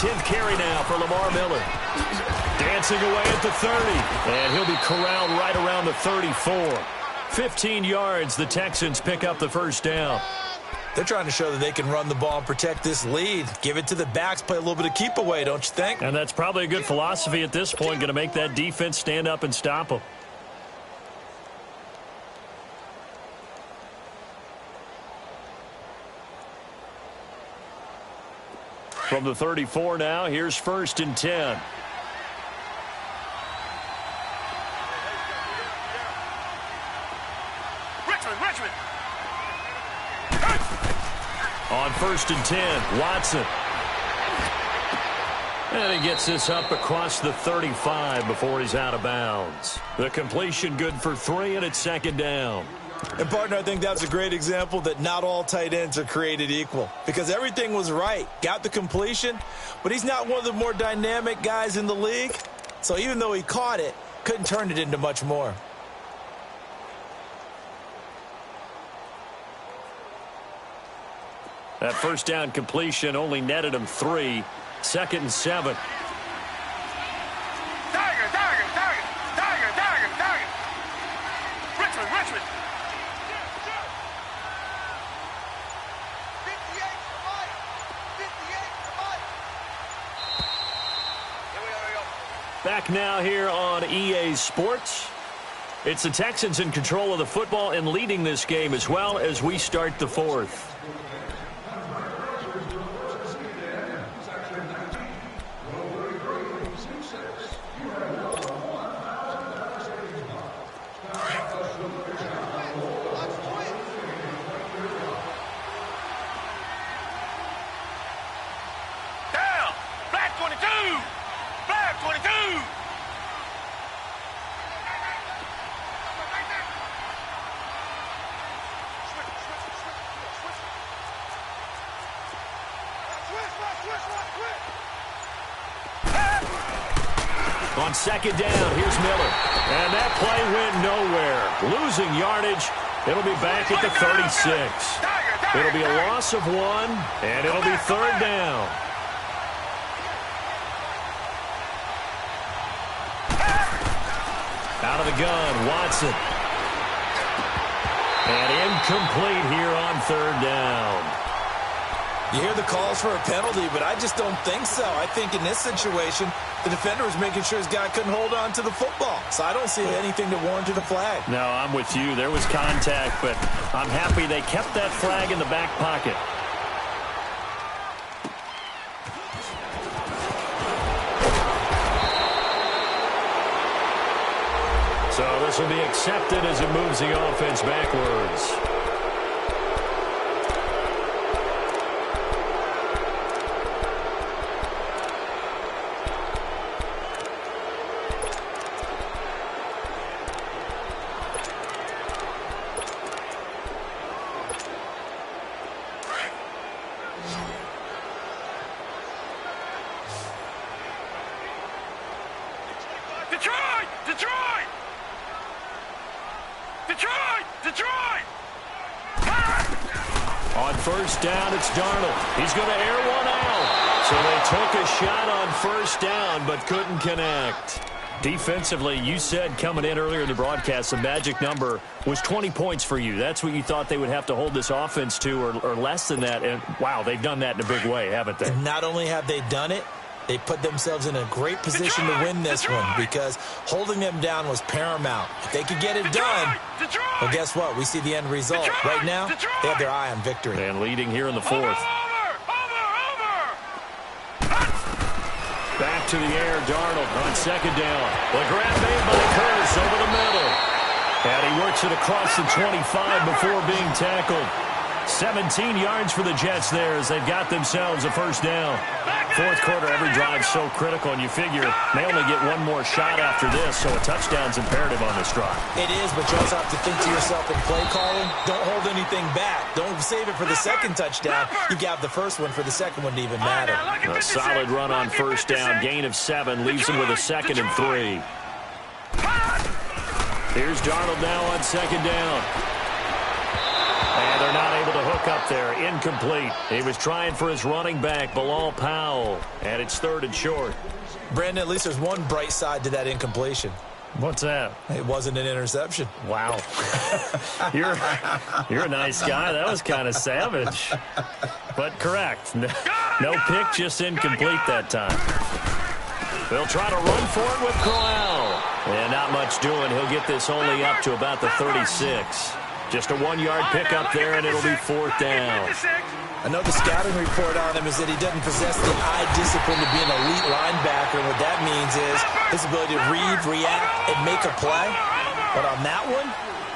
10th carry now for Lamar Miller. Dancing away at the 30, and he'll be corralled right around the 34. 15 yards, the Texans pick up the 1st down. They're trying to show that they can run the ball and protect this lead. Give it to the backs, play a little bit of keep away, don't you think? And that's probably a good philosophy at this point, going to make that defense stand up and stop them. From the 34 now, here's 1st and 10. Richmond. On 1st and 10, Watson. And he gets this up across the 35 before he's out of bounds. The completion good for 3, and it's 2nd down. And, partner, I think that's a great example that not all tight ends are created equal. Because everything was right. Got the completion, but he's not one of the more dynamic guys in the league. So even though he caught it, couldn't turn it into much more. That 1st down completion only netted him 3. 2nd and 7. Richmond. Back now here on EA Sports. It's the Texans in control of the football and leading this game as well as we start the 4th. On 2nd down, here's Miller. And that play went nowhere. Losing yardage. It'll be back at the 36. It'll be a loss of 1, and it'll be 3rd down. Out of the gun, Watson. And incomplete here on 3rd down. You hear the calls for a penalty, but I just don't think so. I think in this situation, the defender was making sure his guy couldn't hold on to the football. So I don't see anything that warranted a flag. No, I'm with you. There was contact, but I'm happy they kept that flag in the back pocket. So this will be accepted as it moves the offense backwards. Detroit! Detroit! On first down, it's Darnold. He's going to air one out. So they took a shot on first down, but couldn't connect. Defensively, you said coming in earlier in the broadcast, the magic number was 20 points for you. That's what you thought they would have to hold this offense to, or less than that. And, wow, they've done that in a big way, haven't they? And not only have they done it, they put themselves in a great position to win this one because holding them down was paramount. If they could get it done, well, guess what? We see the end result. Right now, they have their eye on victory. And leading here in the fourth. Back to the air, Darnold on second down. The grab made by Curse over the middle. And he works it across the 25 before being tackled. 17 yards for the Jets there as they've got themselves a first down. Fourth quarter, every drive so critical, and you figure they only get one more shot after this, so a touchdown's imperative on this drive. It is, but you also have to think to yourself in play calling, don't hold anything back. Don't save it for the second touchdown. You got the first one for the second one to even matter. A solid run on first down, gain of 7, leaves them with a 2nd and 3. Here's Darnold now on second down. And they're not able to hook up there. Incomplete. He was trying for his running back, Bilal Powell. And it's 3rd and short. Brandon, at least there's one bright side to that incompletion. What's that? It wasn't an interception. Wow. You're a nice guy. That was kind of savage. But correct. No pick, just incomplete that time. They'll try to run for it with Corral. And not much doing. He'll get this only up to about the 36. Just a 1-yard pickup there, and it'll be 4th down. I know the scouting report on him is that he doesn't possess the eye discipline to be an elite linebacker, and what that means is his ability to read, react, and make a play. But on that one,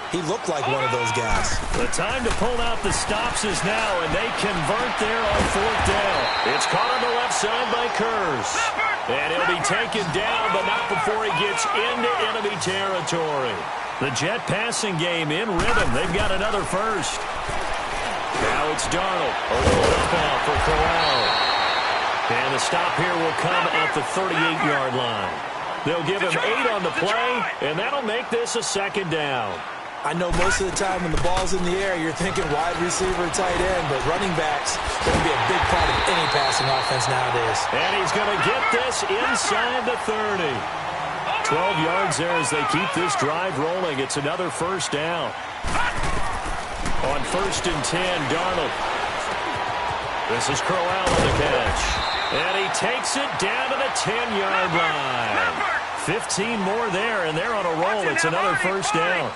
he looked like one of those guys. The time to pull out the stops is now, and they convert there on 4th down. It's caught on the left side by Curse. And he'll be taken down, but not before he gets into enemy territory. The Jet passing game in rhythm. They've got another first. Now it's Darnold. A little up out for Corral. And the stop here will come at the 38-yard line. They'll give him 8 on the play, and that'll make this a 2nd down. I know most of the time when the ball's in the air, you're thinking wide receiver, tight end, but running backs going to be a big part of any passing offense nowadays. And he's going to get this inside the 30. 12 yards there as they keep this drive rolling. It's another first down. On 1st and 10, Darnold. This is Corral on the catch. And he takes it down to the 10-yard line. 15 more there, and they're on a roll. It's another first down.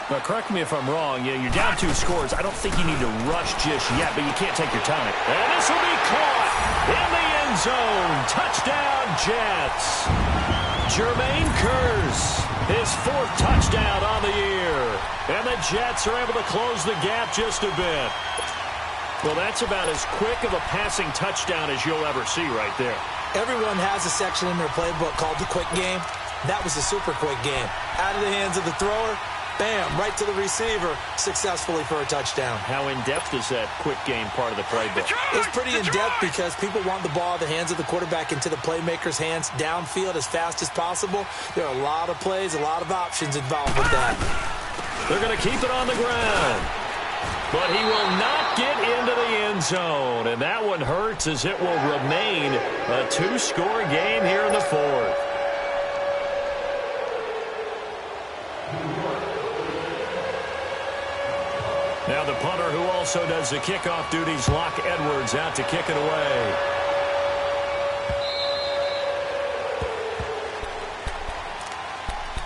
Now, correct me if I'm wrong. You're down 2 scores. I don't think you need to rush just yet, but you can't take your time. And this will be caught in the end zone. Touchdown, Jets. Jermaine Curse, his 4th touchdown on the year. And the Jets are able to close the gap just a bit. Well, that's about as quick of a passing touchdown as you'll ever see right there. Everyone has a section in their playbook called the quick game. That was a super quick game. Out of the hands of the thrower, bam, right to the receiver, successfully for a touchdown. How in-depth is that quick game part of the playbook? It's pretty in-depth because people want the ball out of the hands of the quarterback into the playmaker's hands downfield as fast as possible. There are a lot of plays, a lot of options involved with that. They're going to keep it on the ground. But he will not get into the end zone. And that one hurts as it will remain a 2-score game here in the 4th. Now the punter who also does the kickoff duties, Locke Edwards, out to kick it away.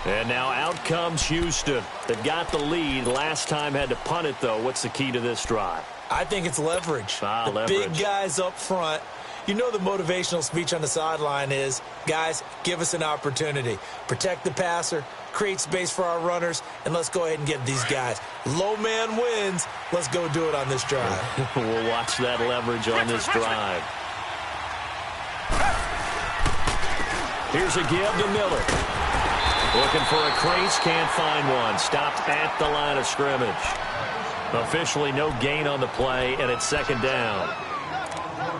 And now out comes Houston. They've got the lead. Last time had to punt it, though. What's the key to this drive? I think it's leverage. Leverage. Big guys up front. You know the motivational speech on the sideline is, guys, give us an opportunity. Protect the passer, create space for our runners, and let's go ahead and get these guys. Low man wins. Let's go do it on this drive. We'll watch that leverage on this drive. Here's a give to Miller. Looking for a crease, can't find one. Stopped at the line of scrimmage. Officially no gain on the play, and it's 2nd down.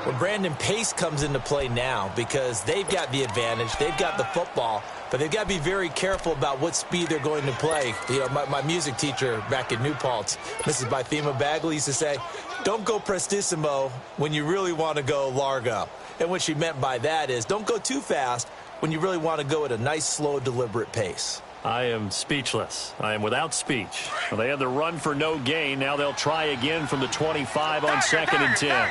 Well, Brandon, pace comes into play now because they've got the advantage. They've got the football, but they've got to be very careful about what speed they're going to play. You know, my music teacher back in New Paltz, Mrs. Bythema Bagley, used to say, don't go prestissimo when you really want to go largo. And what she meant by that is don't go too fast when you really want to go at a nice, slow, deliberate pace. I am speechless. I am without speech. Well, they had the run for no gain. Now they'll try again from the 25 on 2nd and 10.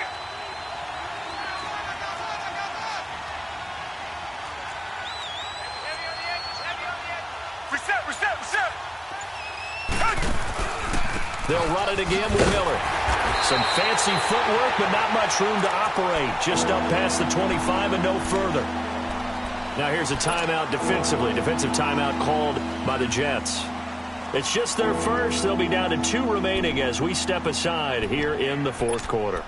They'll run it again with Miller. Some fancy footwork, but not much room to operate. Just up past the 25 and no further. Now here's a timeout defensively. Defensive timeout called by the Jets. It's just their first. They'll be down to 2 remaining as we step aside here in the 4th quarter.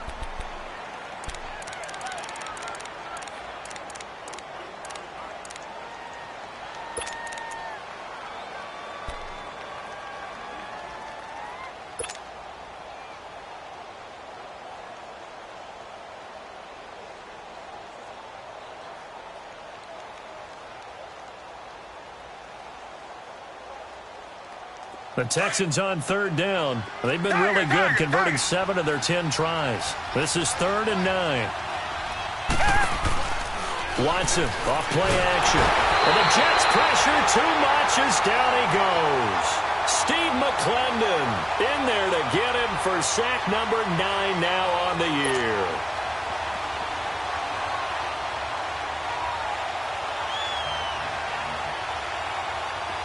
The Texans on 3rd down. They've been really good, converting 7 of their 10 tries. This is 3rd and 9. Watson off play action. And the Jets pressure too much as down he goes. Steve McClendon in there to get him for sack number 9 now on the year.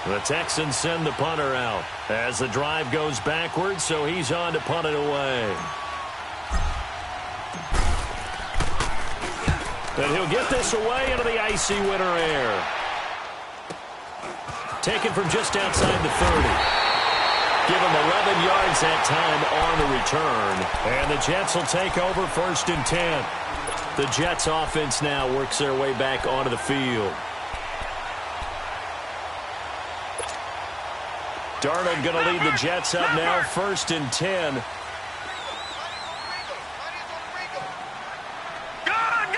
The Texans send the punter out as the drive goes backwards, so he's on to punt it away. And he'll get this away into the icy winter air. Taken from just outside the 30. Give him 11 yards that time on the return. And the Jets will take over 1st and 10. The Jets offense now works their way back onto the field. Darnold going to lead the Jets up now, 1st and 10. Gone!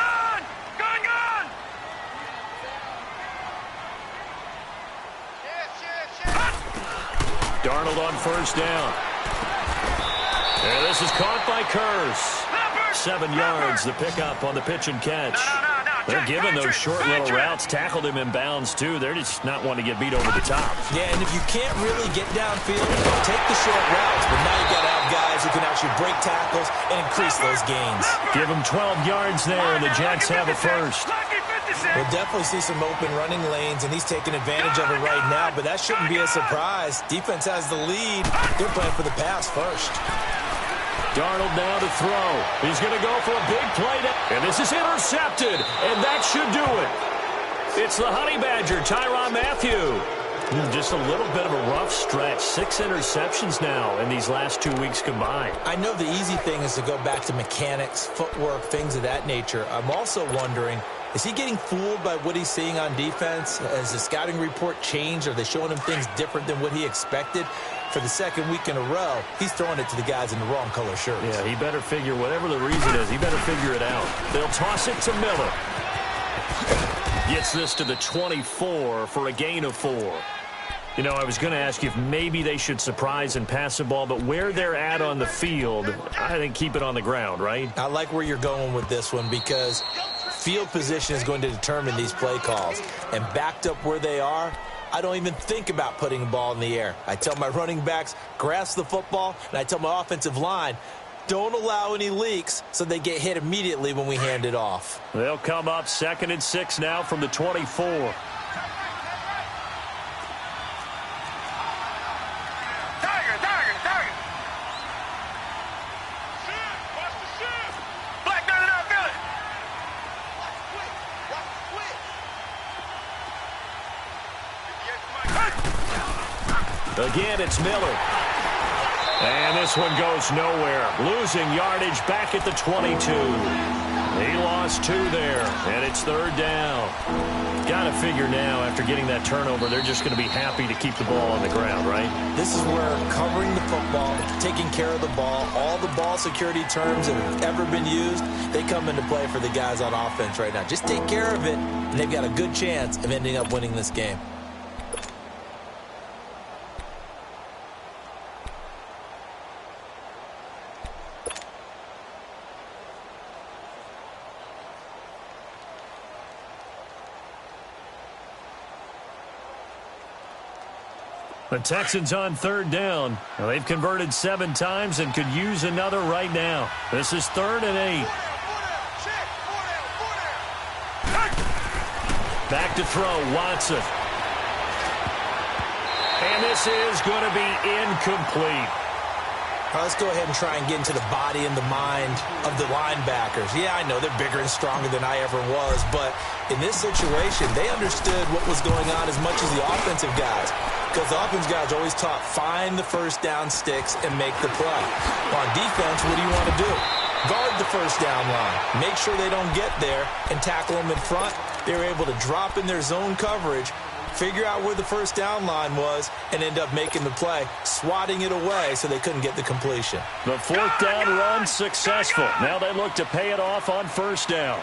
Darnold on 1st down. And this is caught by Curse. 7 yards, the pickup on the pitch and catch. They're giving those short little routes. Tackled him in bounds, too. They're just not wanting to get beat over the top. Yeah, and if you can't really get downfield, take the short routes. But now you've got to have guys who can actually break tackles and increase those gains. Give them 12 yards there, and the Jets have it first. We'll definitely see some open running lanes, and he's taking advantage of it right now. But that shouldn't be a surprise. Defense has the lead. They're playing for the pass first. Darnold now to throw. He's going to go for a big play. And this is intercepted. And that should do it. It's the Honey Badger, Tyrann Mathieu. Just a little bit of a rough stretch. 6 interceptions now in these last 2 weeks combined. I know the easy thing is to go back to mechanics, footwork, things of that nature. I'm also wondering, is he getting fooled by what he's seeing on defense? Has the scouting report changed? Are they showing him things different than what he expected? For the 2nd week in a row, he's throwing it to the guys in the wrong color shirts. Yeah, he better figure, whatever the reason is, he better figure it out. They'll toss it to Miller. Gets this to the 24 for a gain of 4. You know, I was going to ask you if maybe they should surprise and pass the ball, but where they're at on the field, I think keep it on the ground, right? I like where you're going with this one because field position is going to determine these play calls. And backed up where they are, I don't even think about putting a ball in the air. I tell my running backs, grasp the football, and I tell my offensive line, don't allow any leaks so they get hit immediately when we hand it off. They'll come up 2nd and 6 now from the 24. Again, it's Miller. And this one goes nowhere. Losing yardage back at the 22. He lost 2 there, and it's 3rd down. Got to figure now, after getting that turnover, they're just going to be happy to keep the ball on the ground, right? This is where covering the football, taking care of the ball, all the ball security terms that have ever been used, they come into play for the guys on offense right now. Just take care of it, and they've got a good chance of ending up winning this game. The Texans on 3rd down. Well, they've converted 7 times and could use another right now. This is 3rd and 8. Back to throw, Watson. And this is going to be incomplete. All right, let's go ahead and try and get into the body and the mind of the linebackers. Yeah, I know they're bigger and stronger than I ever was, but in this situation, they understood what was going on as much as the offensive guys. Because the offense guys always taught, find the first down sticks and make the play. On defense, what do you want to do? Guard the first down line. Make sure they don't get there and tackle them in front. They were able to drop in their zone coverage, figure out where the first down line was, and end up making the play, swatting it away so they couldn't get the completion. The 4th down run successful. Now they look to pay it off on 1st down.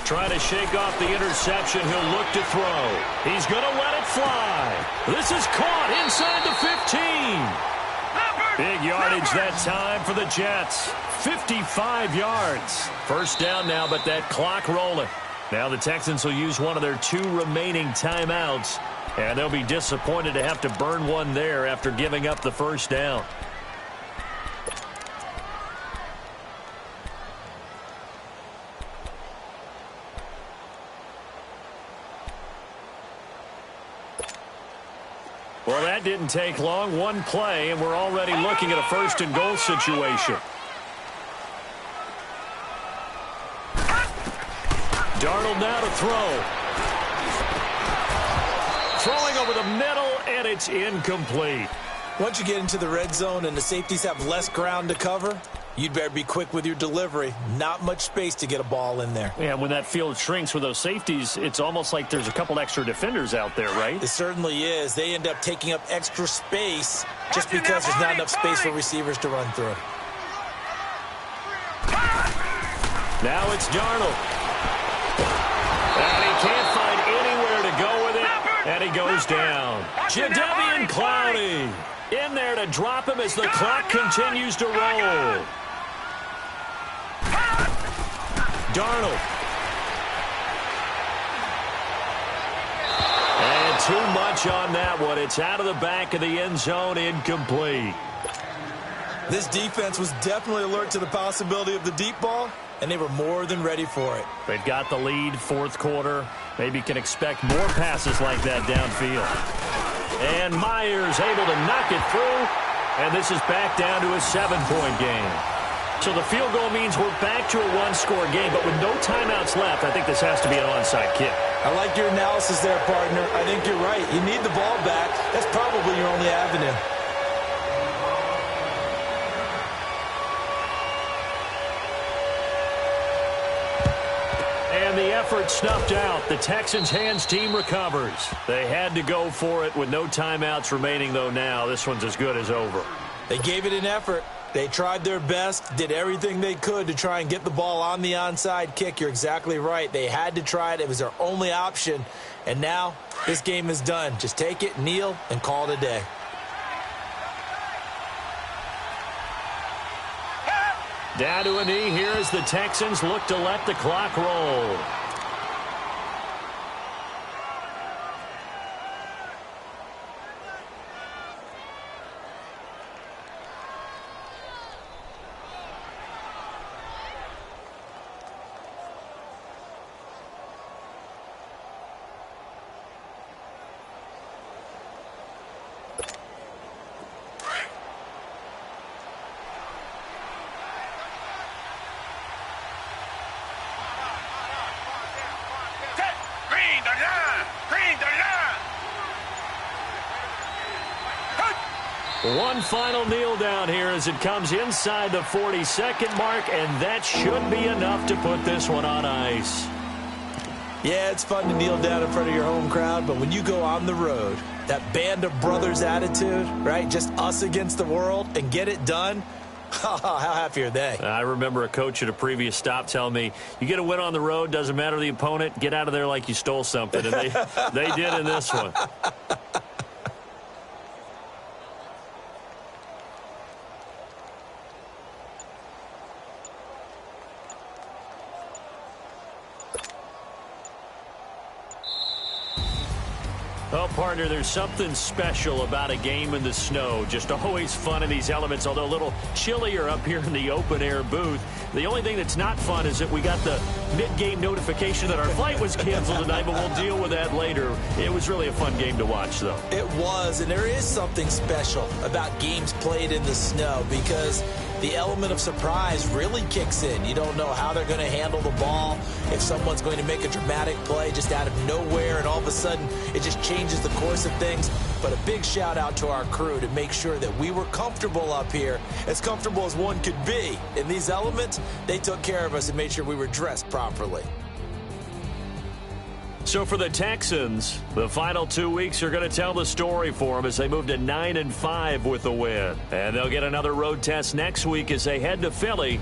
Trying to shake off the interception. He'll look to throw. He's going to let it fly. This is caught inside the 15. Big yardage that time for the Jets. 55 yards. 1st down now, but that clock rolling. Now the Texans will use one of their 2 remaining timeouts, and they'll be disappointed to have to burn one there after giving up the 1st down. Well, that didn't take long. 1 play, and we're already looking at a 1st and goal situation. Darnold now to throw. Throwing over the middle, and it's incomplete. Once you get into the red zone and the safeties have less ground to cover, you'd better be quick with your delivery. Not much space to get a ball in there. Yeah, when that field shrinks with those safeties, it's almost like there's a couple extra defenders out there, right? It certainly is. They end up taking up extra space just because there's not enough space for receivers to run through. Now it's Darnold. And he can't find anywhere to go with it, and he goes down. Jadeveon Clowney in there to drop him as the clock continues to roll. Darnold. And too much on that one. It's out of the back of the end zone, incomplete. This defense was definitely alert to the possibility of the deep ball, and they were more than ready for it. They've got the lead, 4th quarter. Maybe can expect more passes like that downfield. And Myers able to knock it through, and this is back down to a 7-point game. So the field goal means we're back to a 1-score game, but with no timeouts left, I think this has to be an onside kick. I like your analysis there, partner. I think you're right. You need the ball back. That's probably your only avenue. And the effort snuffed out. The Texans' hands team recovers. They had to go for it with no timeouts remaining, though now. This one's as good as over. They gave it an effort. They tried their best, did everything they could to try and get the ball on the onside kick. You're exactly right. They had to try it. It was their only option. And now this game is done. Just take it, kneel, and call it a day. Down to a knee here as the Texans look to let the clock roll. One final kneel down here as it comes inside the 40-second mark, and that should be enough to put this one on ice. Yeah, it's fun to kneel down in front of your home crowd, but when you go on the road, that band of brothers attitude, right? Just us against the world and get it done. How happy are they? I remember a coach at a previous stop telling me, you get a win on the road, doesn't matter the opponent, get out of there like you stole something. And they did in this one. Well, partner, there's something special about a game in the snow. Just always fun in these elements, although a little chillier up here in the open-air booth. The only thing that's not fun is that we got the mid-game notification that our flight was canceled tonight, but we'll deal with that later. It was really a fun game to watch, though. It was, and there is something special about games played in the snow because the element of surprise really kicks in. You don't know how they're going to handle the ball, if someone's going to make a dramatic play just out of nowhere, and all of a sudden it just changes the course of things. But a big shout out to our crew to make sure that we were comfortable up here, as comfortable as one could be. In these elements, they took care of us and made sure we were dressed properly. So for the Texans, the final 2 weeks are going to tell the story for them as they move to 9-5 with the win. And they'll get another road test next week as they head to Philly